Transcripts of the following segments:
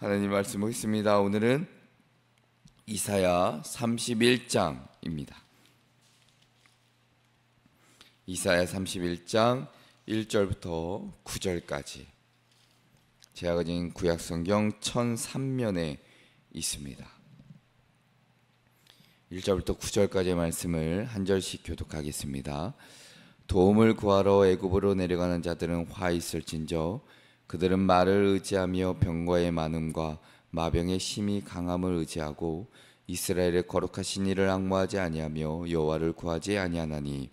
하나님 말씀 보겠습니다. 오늘은 이사야 31장입니다. 이사야 31장 1절부터 9절까지 제가 가진 구약성경 1003면에 있습니다. 1절부터 9절까지의 말씀을 한 절씩 교독하겠습니다. 도움을 구하러 애굽으로 내려가는 자들은 화 있을진저 그들은 말을 의지하며 병과의 많음과 마병의 심히 강함을 의지하고 이스라엘의 거룩하신 이를 앙모하지 아니하며 여호와를 구하지 아니하나니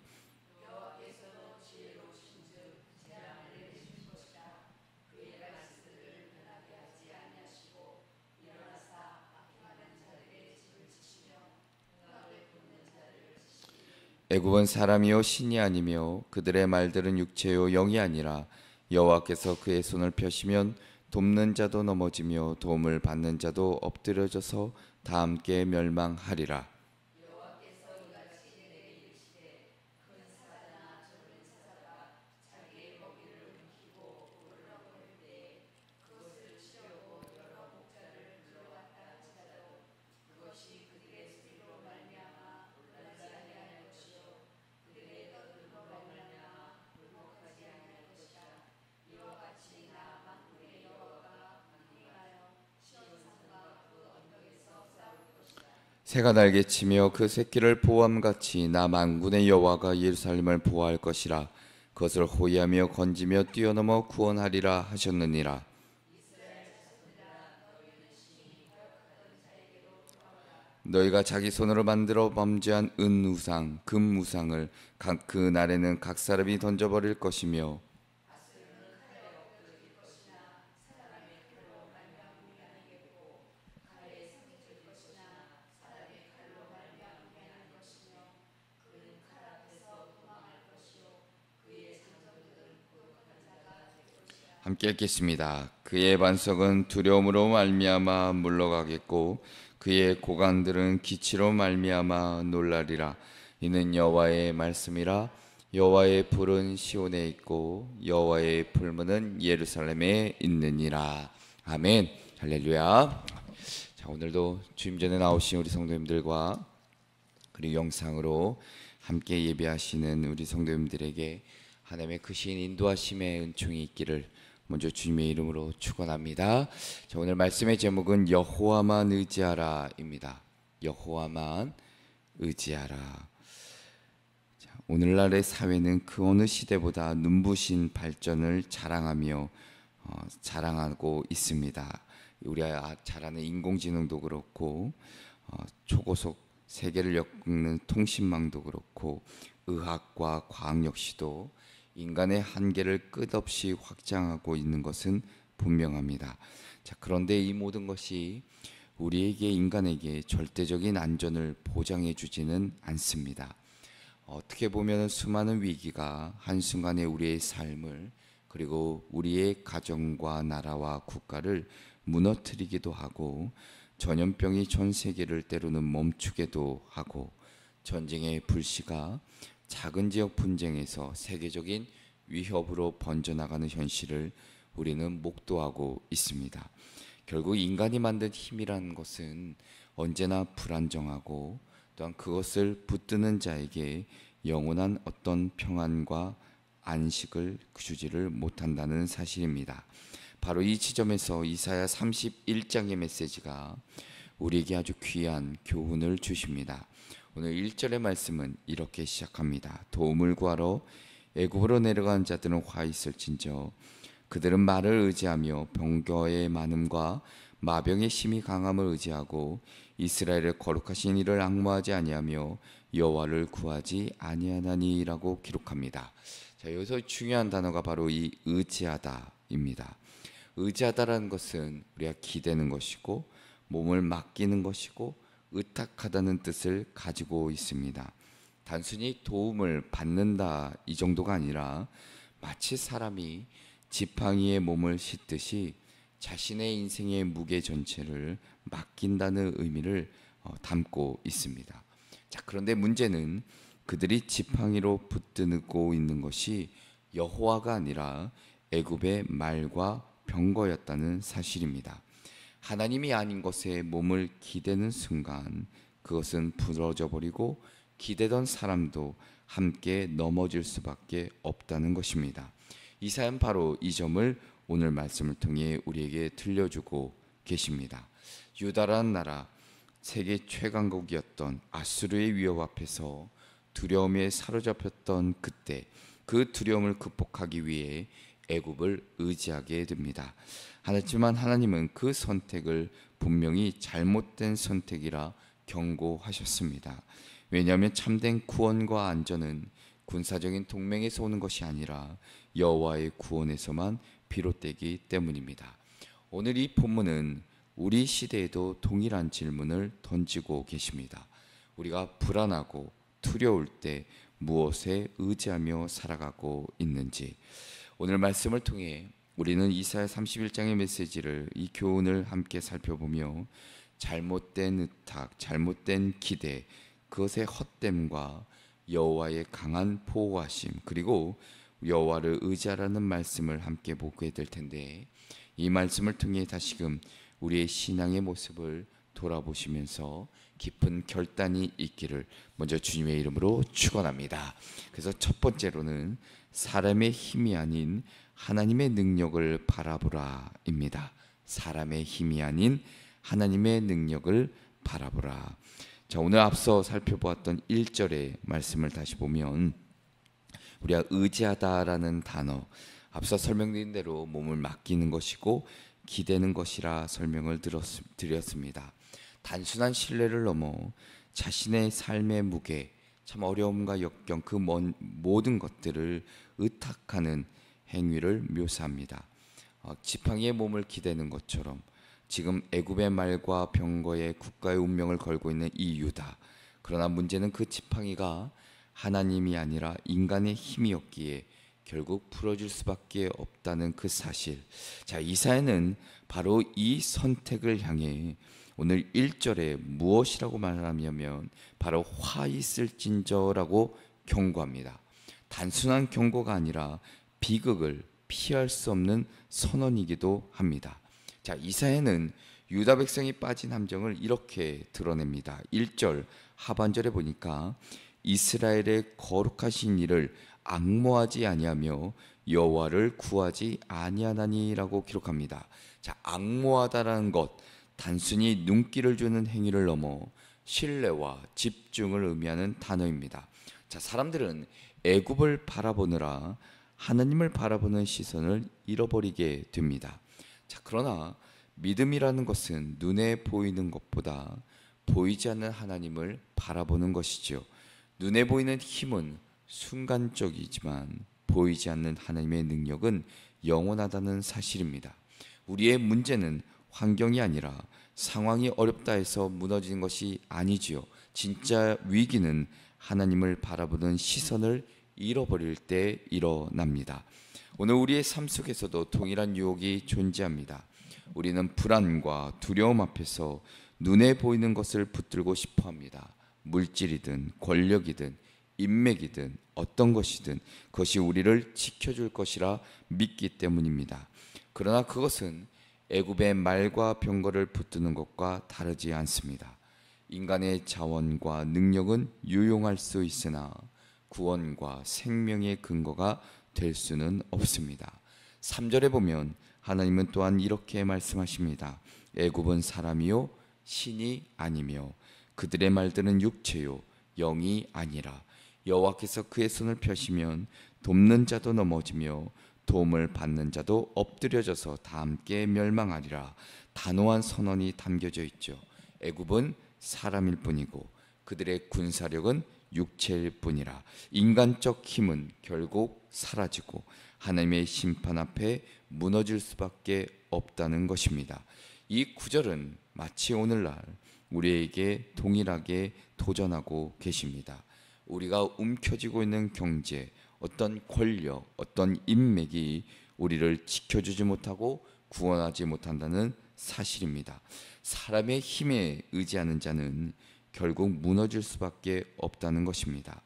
애굽은 사람이요 신이 아니며 그들의 말들은 육체요 영이 아니라 여호와께서 그의 손을 펴시면 돕는 자도 넘어지며 도움을 받는 자도 엎드려져서 다 함께 멸망하리라. 새가 날개치며 그 새끼를 보호함같이 나 만군의 여호와가 예루살렘을 보호할 것이라. 그것을 호위하며 건지며 뛰어넘어 구원하리라 하셨느니라. 너희가 자기 손으로 만들어 범죄한 은 우상, 금 우상을 그 날에는 각 사람이 던져버릴 것이며 함께 읽겠습니다. 그의 반석은 두려움으로 말미암아 물러가겠고 그의 고관들은 기치로 말미암아 놀라리라. 이는 여호와의 말씀이라. 여호와의 불은 시온에 있고 여호와의 불문은 예루살렘에 있느니라. 아멘. 할렐루야. 자, 오늘도 주임 전에 나오신 우리 성도님들과 그리고 영상으로 함께 예배하시는 우리 성도님들에게 하나님의 크신 인도하심의 은총이 있기를 먼저 주님의 이름으로 축원합니다. 자, 오늘 말씀의 제목은 여호와만 의지하라입니다. 여호와만 의지하라. 자, 오늘날의 사회는 그 어느 시대보다 눈부신 발전을 자랑하고 있습니다. 우리가 잘 아는 인공지능도 그렇고 초고속 세계를 엮는 통신망도 그렇고 의학과 과학 역시도 인간의 한계를 끝없이 확장하고 있는 것은 분명합니다. 자, 그런데 이 모든 것이 우리에게 인간에게 절대적인 안전을 보장해 주지는 않습니다. 어떻게 보면 수많은 위기가 한순간에 우리의 삶을 그리고 우리의 가정과 나라와 국가를 무너뜨리기도 하고 전염병이 전 세계를 때로는 멈추게도 하고 전쟁의 불씨가 작은 지역 분쟁에서 세계적인 위협으로 번져나가는 현실을 우리는 목도하고 있습니다. 결국 인간이 만든 힘이라는 것은 언제나 불안정하고 또한 그것을 붙드는 자에게 영원한 어떤 평안과 안식을 주지를 못한다는 사실입니다. 바로 이 지점에서 이사야 31장의 메시지가 우리에게 아주 귀한 교훈을 주십니다. 오늘 1절의 말씀은 이렇게 시작합니다. 도움을 구하러 애굽으로 내려간 자들은 화 있을진저 그들은 말을 의지하며 병거의 많음과 마병의 심히 강함을 의지하고 이스라엘의 거룩하신 이를 앙모하지 아니하며 여호와를 구하지 아니하나니라고 기록합니다. 자, 여기서 중요한 단어가 바로 이 의지하다입니다. 의지하다라는 것은 우리가 기대는 것이고 몸을 맡기는 것이고 의탁하다는 뜻을 가지고 있습니다. 단순히 도움을 받는다 이 정도가 아니라 마치 사람이 지팡이에 몸을 싣듯이 자신의 인생의 무게 전체를 맡긴다는 의미를 담고 있습니다. 자, 그런데 문제는 그들이 지팡이로 붙들고 있는 것이 여호와가 아니라 애굽의 말과 병거였다는 사실입니다. 하나님이 아닌 것에 몸을 기대는 순간 그것은 부러져 버리고 기대던 사람도 함께 넘어질 수밖에 없다는 것입니다. 이사야는 바로 이 점을 오늘 말씀을 통해 우리에게 들려주고 계십니다. 유다라는 나라, 세계 최강국이었던 아수르의 위협 앞에서 두려움에 사로잡혔던 그때 그 두려움을 극복하기 위해 애굽을 의지하게 됩니다. 하지만 하나님은 그 선택을 분명히 잘못된 선택이라 경고하셨습니다. 왜냐하면 참된 구원과 안전은 군사적인 동맹에서 오는 것이 아니라 여호와의 구원에서만 비롯되기 때문입니다. 오늘 이 본문은 우리 시대에도 동일한 질문을 던지고 계십니다. 우리가 불안하고 두려울 때 무엇에 의지하며 살아가고 있는지, 오늘 말씀을 통해 우리는 이사야 31장의 메시지를, 이 교훈을 함께 살펴보며 잘못된 의탁, 잘못된 기대, 그것의 헛됨과 여호와의 강한 보호하심, 그리고 여호와를 의지하라는 말씀을 함께 보게 될 텐데, 이 말씀을 통해 다시금 우리의 신앙의 모습을 돌아보시면서 깊은 결단이 있기를 먼저 주님의 이름으로 축원합니다. 그래서 첫 번째로는 사람의 힘이 아닌 하나님의 능력을 바라보라입니다. 사람의 힘이 아닌 하나님의 능력을 바라보라. 자, 오늘 앞서 살펴보았던 1절의 말씀을 다시 보면 우리가 의지하다라는 단어, 앞서 설명드린 대로 몸을 맡기는 것이고 기대는 것이라 설명을 드렸습니다. 단순한 신뢰를 넘어 자신의 삶의 무게, 참 어려움과 역경, 그 모든 것들을 의탁하는 행위를 묘사합니다. 지팡이의 몸을 기대는 것처럼 지금 애굽의 말과 병거에 국가의 운명을 걸고 있는 이 유다. 그러나 문제는 그 지팡이가 하나님이 아니라 인간의 힘이었기에 결국 풀어질 수밖에 없다는 그 사실. 자, 이사야는 바로 이 선택을 향해 오늘 1절에 무엇이라고 말하냐면 바로 화 있을진저라고 경고합니다. 단순한 경고가 아니라 비극을 피할 수 없는 선언이기도 합니다. 자, 이사야는 유다 백성이 빠진 함정을 이렇게 드러냅니다. 1절 하반절에 보니까 이스라엘의 거룩하신 이를 앙모하지 아니하며 여호와를 구하지 아니하나니라고 기록합니다. 자, 앙모하다라는 것, 단순히 눈길을 주는 행위를 넘어 신뢰와 집중을 의미하는 단어입니다. 자, 사람들은 애굽을 바라보느라 하나님을 바라보는 시선을 잃어버리게 됩니다. 자, 그러나 믿음이라는 것은 눈에 보이는 것보다 보이지 않는 하나님을 바라보는 것이지요. 눈에 보이는 힘은 순간적이지만 보이지 않는 하나님의 능력은 영원하다는 사실입니다. 우리의 문제는 환경이 아니라 상황이 어렵다 해서 무너지는 것이 아니지요. 진짜 위기는 하나님을 바라보는 시선을 잃어버릴 때 일어납니다. 오늘 우리의 삶 속에서도 동일한 유혹이 존재합니다. 우리는 불안과 두려움 앞에서 눈에 보이는 것을 붙들고 싶어 합니다. 물질이든 권력이든 인맥이든 어떤 것이든 그것이 우리를 지켜줄 것이라 믿기 때문입니다. 그러나 그것은 애굽의 말과 병거를 붙드는 것과 다르지 않습니다. 인간의 자원과 능력은 유용할 수 있으나 구원과 생명의 근거가 될 수는 없습니다. 3절에 보면 하나님은 또한 이렇게 말씀하십니다. 애굽은 사람이요 신이 아니며 그들의 말들은 육체요 영이 아니라 여호와께서 그의 손을 펴시면 돕는 자도 넘어지며 도움을 받는 자도 엎드려져서 다 함께 멸망하리라. 단호한 선언이 담겨져 있죠. 애굽은 사람일 뿐이고 그들의 군사력은 육체일 뿐이라. 인간적 힘은 결국 사라지고 하나님의 심판 앞에 무너질 수밖에 없다는 것입니다. 이 구절은 마치 오늘날 우리에게 동일하게 도전하고 계십니다. 우리가 움켜쥐고 있는 경제, 어떤 권력, 어떤 인맥이 우리를 지켜주지 못하고 구원하지 못한다는 사실입니다. 사람의 힘에 의지하는 자는 결국 무너질 수밖에 없다는 것입니다.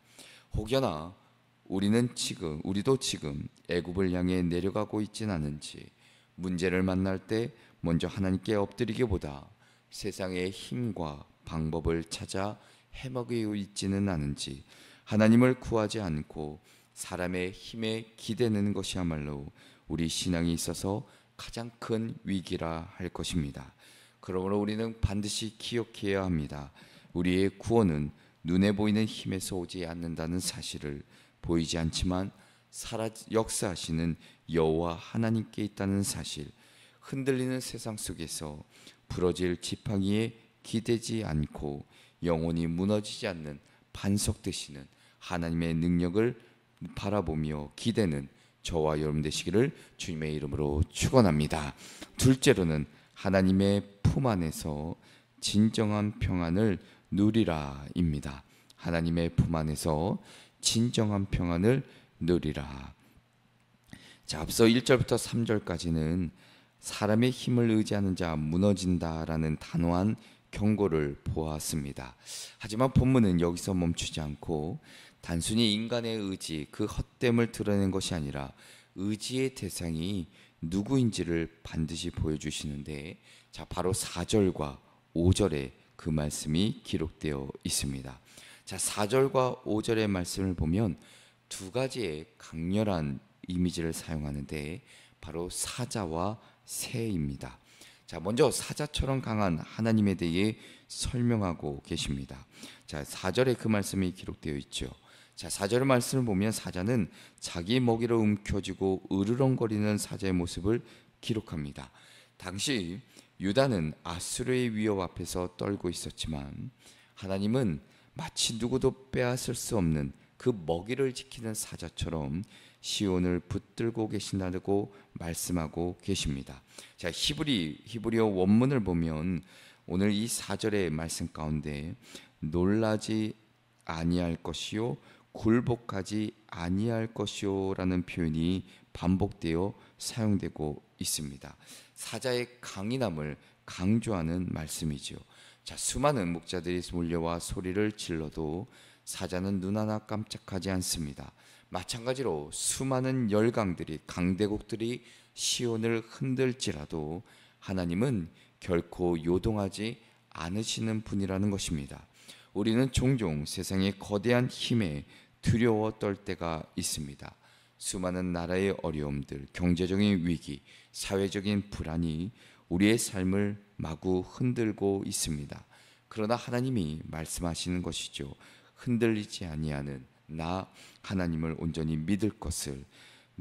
혹여나 우리도 지금 애굽을 향해 내려가고 있진 않은지, 문제를 만날 때 먼저 하나님께 엎드리기보다 세상의 힘과 방법을 찾아 해먹이고 있지는 않은지, 하나님을 구하지 않고 사람의 힘에 기대는 것이야말로 우리 신앙에 있어서 가장 큰 위기라 할 것입니다. 그러므로 우리는 반드시 기억해야 합니다. 우리의 구원은 눈에 보이는 힘에서 오지 않는다는 사실을, 보이지 않지만 역사하시는 여호와 하나님께 있다는 사실, 흔들리는 세상 속에서 부러질 지팡이에 기대지 않고 영원히 무너지지 않는 반석 되시는 하나님의 능력을 바라보며 기대는 저와 여러분 되시기를 주님의 이름으로 축원합니다. 둘째로는 하나님의 품 안에서 진정한 평안을 누리라입니다. 하나님의 품 안에서 진정한 평안을 누리라. 자, 앞서 1절부터 3절까지는 사람의 힘을 의지하는 자 무너진다라는 단호한 경고를 보았습니다. 하지만 본문은 여기서 멈추지 않고 단순히 인간의 의지, 그 헛됨을 드러낸 것이 아니라 의지의 대상이 누구인지를 반드시 보여주시는데, 자, 바로 4절과 5절에 그 말씀이 기록되어 있습니다. 자, 4절과 5절의 말씀을 보면 두 가지의 강렬한 이미지를 사용하는데 바로 사자와 새입니다. 자, 먼저 사자처럼 강한 하나님에 대해 설명하고 계십니다. 자, 4절에 그 말씀이 기록되어 있죠. 자, 4절의 말씀을 보면 사자는 자기 먹이를 움켜쥐고 으르렁거리는 사자의 모습을 기록합니다. 당시 유다는 아수르의 위협 앞에서 떨고 있었지만 하나님은 마치 누구도 빼앗을 수 없는 그 먹이를 지키는 사자처럼 시온을 붙들고 계신다고 말씀하고 계십니다. 자, 히브리어 원문을 보면 오늘 이 4절의 말씀 가운데 놀라지 아니할 것이요 굴복하지 아니할 것이요라는 표현이 반복되어 사용되고 있습니다. 사자의 강인함을 강조하는 말씀이죠. 자, 수많은 목자들이 몰려와 소리를 질러도 사자는 눈 하나 깜짝하지 않습니다. 마찬가지로 수많은 열강들이, 강대국들이 시온을 흔들지라도 하나님은 결코 요동하지 않으시는 분이라는 것입니다. 우리는 종종 세상의 거대한 힘에 두려워 떨 때가 있습니다. 수많은 나라의 어려움들, 경제적인 위기, 사회적인 불안이 우리의 삶을 마구 흔들고 있습니다. 그러나 하나님이 말씀하시는 것이죠. 흔들리지 아니하는 나 하나님을 온전히 믿을 것을,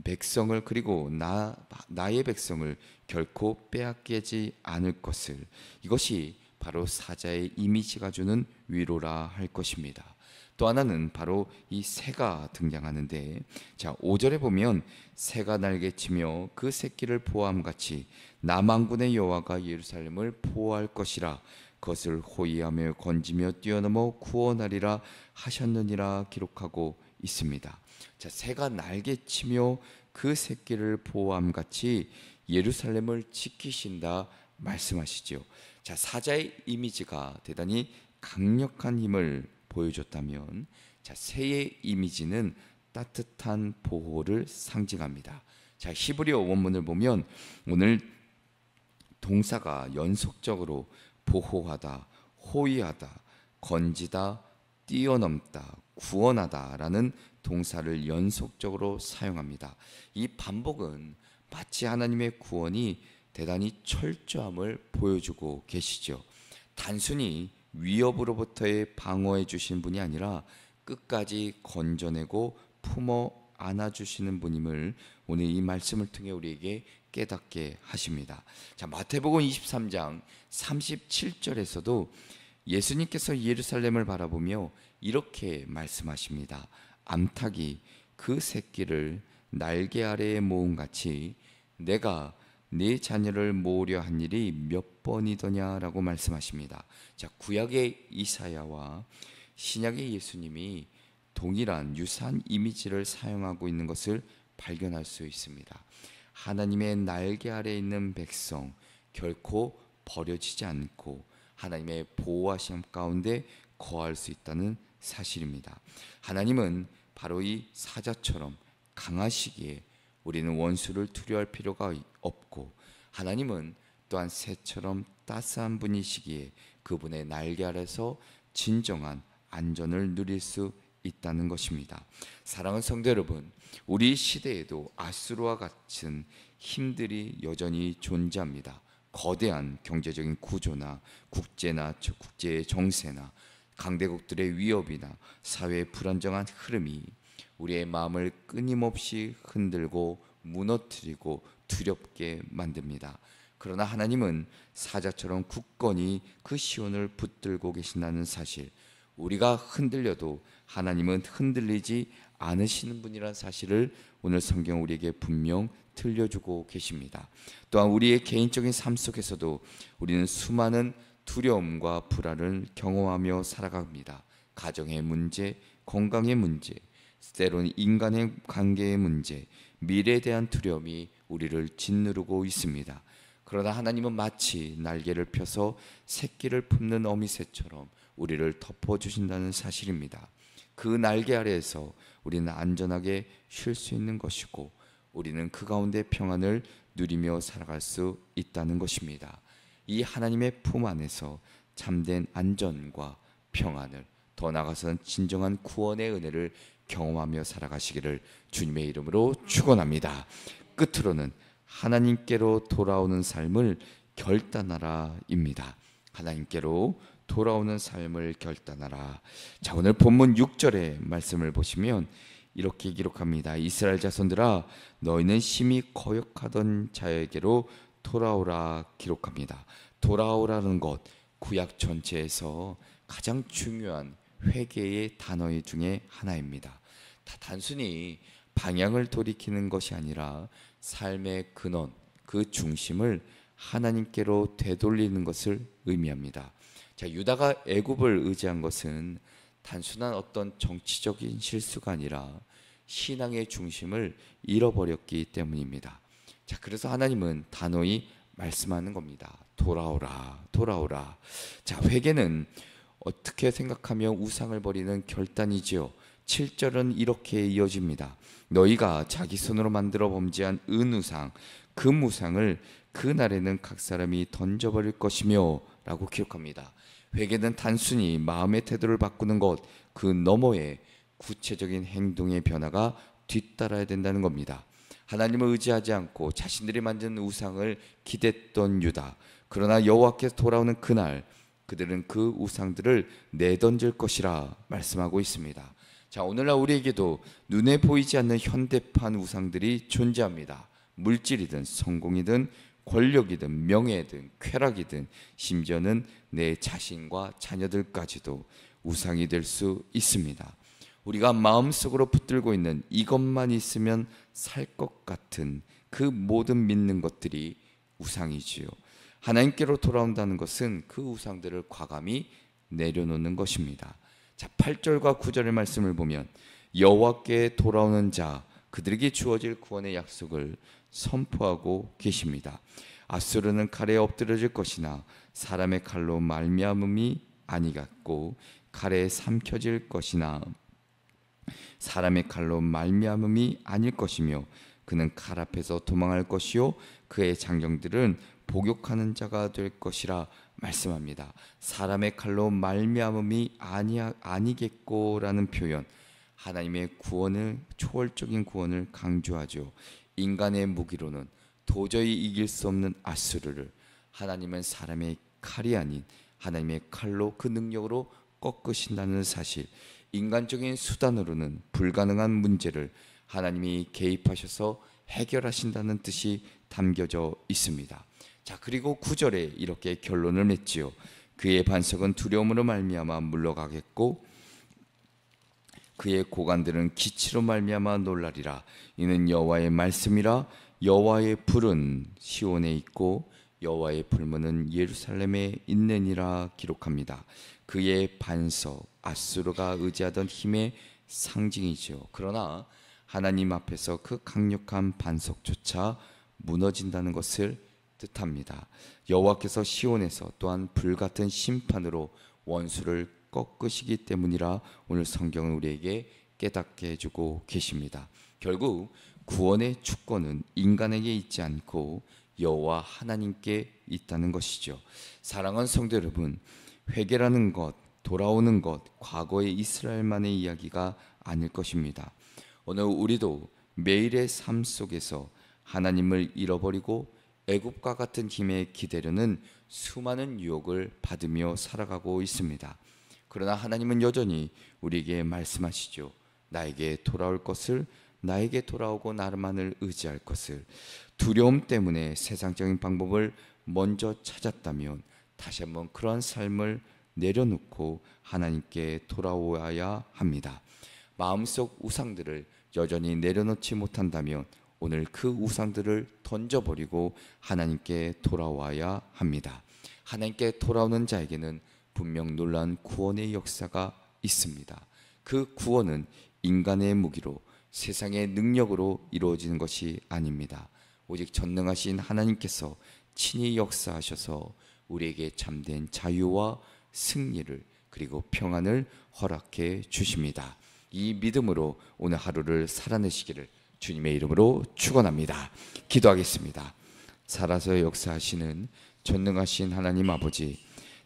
백성을, 그리고 나의 백성을 결코 빼앗기지 않을 것을, 이것이 바로 사자의 이미지가 주는 위로라 할 것입니다. 또 하나는 바로 이 새가 등장하는데, 자, 5절에 보면 새가 날개치며 그 새끼를 보호함같이 나 만군의 여호와가 예루살렘을 보호할 것이라, 그것을 호위하며 건지며 뛰어넘어 구원하리라 하셨느니라 기록하고 있습니다. 자, 새가 날개치며 그 새끼를 보호함같이 예루살렘을 지키신다 말씀하시죠. 자, 사자의 이미지가 대단히 강력한 힘을 보여줬다면, 자, 새의 이미지는 따뜻한 보호를 상징합니다. 자, 히브리어 원문을 보면 오늘 동사가 연속적으로 보호하다, 호위하다, 건지다, 뛰어넘다, 구원하다라는 동사를 연속적으로 사용합니다. 이 반복은 마치 하나님의 구원이 대단히 철저함을 보여주고 계시죠. 단순히 위협으로부터의 방어해 주신 분이 아니라 끝까지 건져내고 품어 안아주시는 분임을 오늘 이 말씀을 통해 우리에게 깨닫게 하십니다. 자, 마태복음 23장 37절에서도 예수님께서 예루살렘을 바라보며 이렇게 말씀하십니다. 암탉이 그 새끼를 날개 아래에 모음같이 내가 네 자녀를 모으려 한 일이 몇 번이더냐라고 말씀하십니다. 자, 구약의 이사야와 신약의 예수님이 동일한 유사한 이미지를 사용하고 있는 것을 발견할 수 있습니다. 하나님의 날개 아래에 있는 백성, 결코 버려지지 않고 하나님의 보호하심 가운데 거할 수 있다는 사실입니다. 하나님은 바로 이 사자처럼 강하시기에 우리는 원수를 두려워할 필요가 없고, 하나님은 또한 새처럼 따스한 분이시기에 그분의 날개 아래서 진정한 안전을 누릴 수 있다는 것입니다. 사랑하는 성도 여러분, 우리 시대에도 아수르와 같은 힘들이 여전히 존재합니다. 거대한 경제적인 구조나 국제의 정세나 강대국들의 위협이나 사회의 불안정한 흐름이 우리의 마음을 끊임없이 흔들고 무너뜨리고 두렵게 만듭니다. 그러나 하나님은 사자처럼 굳건히 그 시온을 붙들고 계신다는 사실, 우리가 흔들려도 하나님은 흔들리지 않으시는 분이라는 사실을 오늘 성경 우리에게 분명 들려주고 계십니다. 또한 우리의 개인적인 삶 속에서도 우리는 수많은 두려움과 불안을 경험하며 살아갑니다. 가정의 문제, 건강의 문제, 때로는 인간의 관계의 문제, 미래에 대한 두려움이 우리를 짓누르고 있습니다. 그러나 하나님은 마치 날개를 펴서 새끼를 품는 어미새처럼 우리를 덮어주신다는 사실입니다. 그 날개 아래에서 우리는 안전하게 쉴 수 있는 것이고 우리는 그 가운데 평안을 누리며 살아갈 수 있다는 것입니다. 이 하나님의 품 안에서 참된 안전과 평안을, 더 나아가서는 진정한 구원의 은혜를 경험하며 살아가시기를 주님의 이름으로 축원합니다. 끝으로는 하나님께로 돌아오는 삶을 결단하라입니다. 하나님께로 돌아오는 삶을 결단하라. 자, 오늘 본문 6절의 말씀을 보시면 이렇게 기록합니다. 이스라엘 자손들아, 너희는 심히 거역하던 자에게로 돌아오라 기록합니다. 돌아오라는 것, 구약 전체에서 가장 중요한 회개의 단어 중에 하나입니다. 단순히 방향을 돌이키는 것이 아니라 삶의 근원, 그 중심을 하나님께로 되돌리는 것을 의미합니다. 자, 유다가 애굽을 의지한 것은 단순한 어떤 정치적인 실수가 아니라 신앙의 중심을 잃어버렸기 때문입니다. 자, 그래서 하나님은 단호히 말씀하는 겁니다. 돌아오라, 돌아오라. 자, 회개는 어떻게 생각하며 우상을 버리는 결단이지요. 7절은 이렇게 이어집니다. 너희가 자기 손으로 만들어 범죄한 은우상, 금우상을 그날에는 각 사람이 던져버릴 것이며 라고 기록합니다. 회개는 단순히 마음의 태도를 바꾸는 것, 그 너머에 구체적인 행동의 변화가 뒤따라야 된다는 겁니다. 하나님을 의지하지 않고 자신들이 만든 우상을 기댔던 유다, 그러나 여호와께서 돌아오는 그날 그들은 그 우상들을 내던질 것이라 말씀하고 있습니다. 자, 오늘날 우리에게도 눈에 보이지 않는 현대판 우상들이 존재합니다. 물질이든 성공이든 권력이든 명예든 쾌락이든 심지어는 내 자신과 자녀들까지도 우상이 될 수 있습니다. 우리가 마음속으로 붙들고 있는 이것만 있으면 살 것 같은 그 모든 믿는 것들이 우상이지요. 하나님께로 돌아온다는 것은 그 우상들을 과감히 내려놓는 것입니다. 자, 8절과 9절의 말씀을 보면 여호와께 돌아오는 자, 그들에게 주어질 구원의 약속을 선포하고 계십니다. 아수르는 칼에 엎드려질 것이나 사람의 칼로 말미암음이 아니겠고, 칼에 삼켜질 것이나 사람의 칼로 말미암음이 아닐 것이며, 그는 칼 앞에서 도망할 것이요 그의 장정들은 복욕하는 자가 될 것이라 말씀합니다. 사람의 칼로 말미암음이 아니겠고라는 표현, 하나님의 구원을, 초월적인 구원을 강조하죠. 인간의 무기로는 도저히 이길 수 없는 아수르를 하나님은 사람의 칼이 아닌 하나님의 칼로, 그 능력으로 꺾으신다는 사실, 인간적인 수단으로는 불가능한 문제를 하나님이 개입하셔서 해결하신다는 뜻이 담겨져 있습니다. 자, 그리고 9절에 이렇게 결론을 맺지요. 그의 반석은 두려움으로 말미암아 물러가겠고 그의 고관들은 기치로 말미암아 놀라리라. 이는 여호와의 말씀이라. 여호와의 불은 시온에 있고 여호와의 불문은 예루살렘에 있느니라 기록합니다. 그의 반석, 아수르가 의지하던 힘의 상징이죠. 그러나 하나님 앞에서 그 강력한 반석조차 무너진다는 것을 뜻합니다. 여호와께서 시온에서 또한 불같은 심판으로 원수를 꺾으시기 때문이라 오늘 성경은 우리에게 깨닫게 해주고 계십니다. 결국 구원의 주권은 인간에게 있지 않고 여호와 하나님께 있다는 것이죠. 사랑하는 성도 여러분, 회개라는 것, 돌아오는 것, 과거의 이스라엘만의 이야기가 아닐 것입니다. 오늘 우리도 매일의 삶 속에서 하나님을 잃어버리고 애굽과 같은 힘에 기대려는 수많은 유혹을 받으며 살아가고 있습니다. 그러나 하나님은 여전히 우리에게 말씀하시죠. 나에게 돌아올 것을, 나에게 돌아오고 나만을 의지할 것을. 두려움 때문에 세상적인 방법을 먼저 찾았다면 다시 한번 그러한 삶을 내려놓고 하나님께 돌아와야 합니다. 마음속 우상들을 여전히 내려놓지 못한다면 오늘 그 우상들을 던져버리고 하나님께 돌아와야 합니다. 하나님께 돌아오는 자에게는 분명 놀라운 구원의 역사가 있습니다. 그 구원은 인간의 무기로, 세상의 능력으로 이루어지는 것이 아닙니다. 오직 전능하신 하나님께서 친히 역사하셔서 우리에게 참된 자유와 승리를, 그리고 평안을 허락해 주십니다. 이 믿음으로 오늘 하루를 살아내시기를 주님의 이름으로 축원합니다. 기도하겠습니다. 살아서 역사하시는 전능하신 하나님 아버지,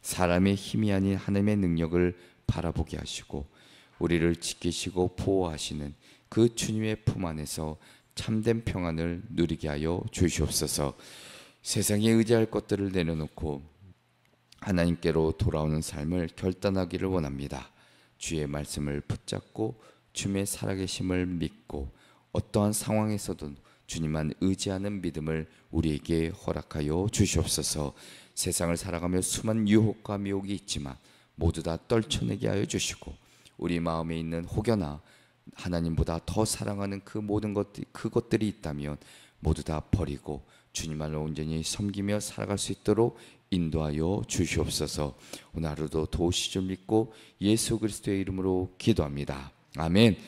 사람의 힘이 아닌 하나님의 능력을 바라보게 하시고 우리를 지키시고 보호하시는 그 주님의 품 안에서 참된 평안을 누리게 하여 주시옵소서. 세상에 의지할 것들을 내려놓고 하나님께로 돌아오는 삶을 결단하기를 원합니다. 주의 말씀을 붙잡고 주님의 살아계심을 믿고 어떠한 상황에서도 주님만 의지하는 믿음을 우리에게 허락하여 주시옵소서. 세상을 살아가며 수많은 유혹과 미혹이 있지만 모두 다 떨쳐내게 하여 주시고 우리 마음에 있는 혹여나 하나님보다 더 사랑하는 그 모든 그것들이 있다면 모두 다 버리고 주님만을 온전히 섬기며 살아갈 수 있도록 인도하여 주시옵소서. 오늘 하루도 도우시 줄 믿고 예수 그리스도의 이름으로 기도합니다. 아멘.